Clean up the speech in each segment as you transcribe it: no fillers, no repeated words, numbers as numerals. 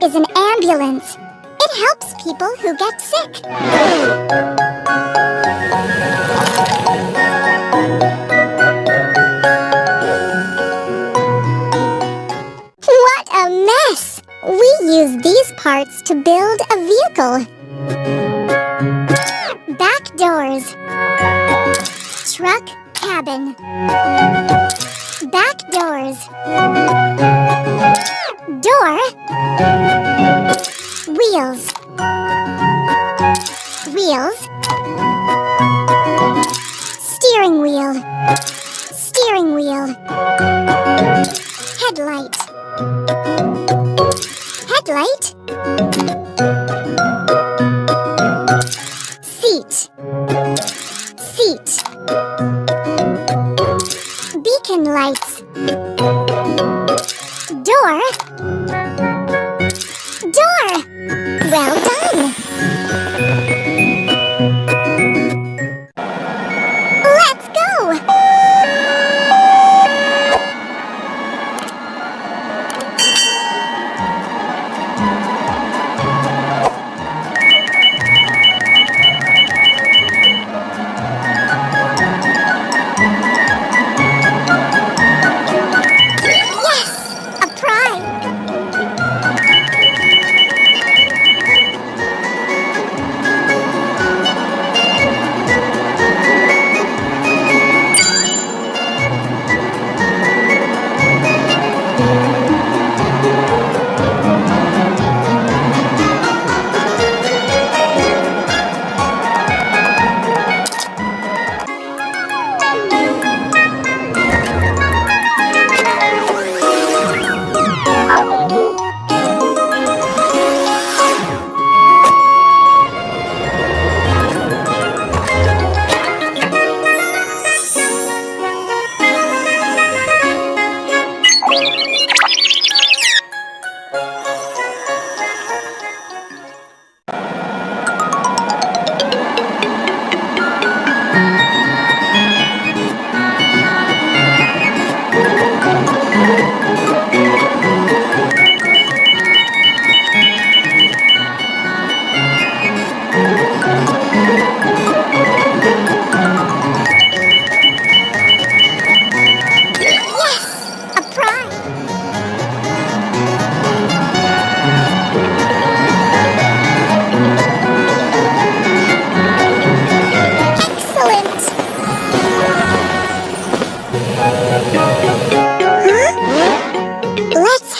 is an ambulance. It helps people who get sick. What a mess! We use these parts to build a vehicle. Back doors. Truck cabin. Back doors. Door. Wheels. Wheels. Steering wheel. Steering wheel. Headlight. Headlight. Seat. Seat. Beacon lights. Door. Door. Well done. Let's go.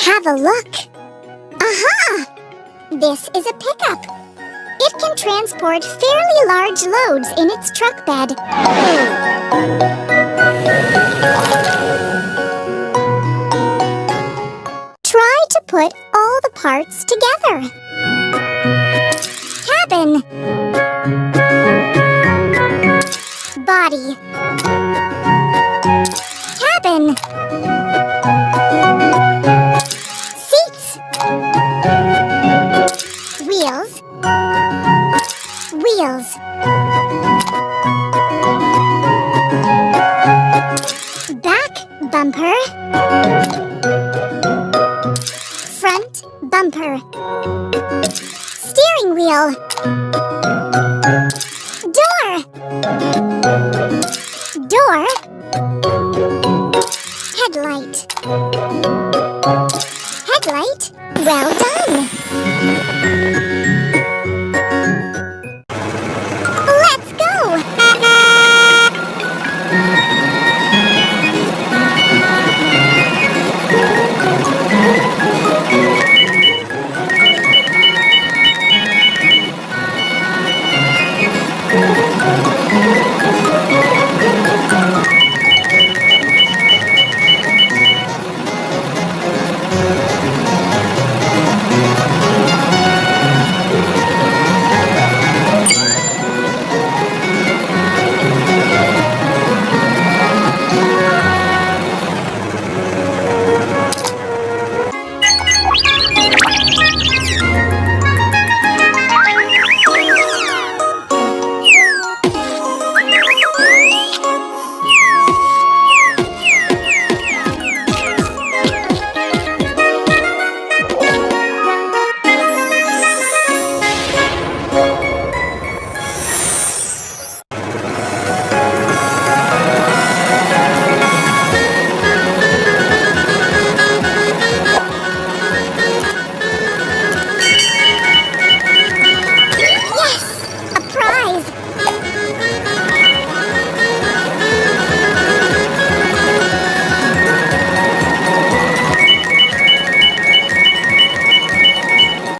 Have a look. Aha! This is a pickup. It can transport fairly large loads in its truck bed. Try to put all the parts together. Cabin. Body. Cabin. Wheels. Wheels. Back bumper. Front bumper. Steering wheel.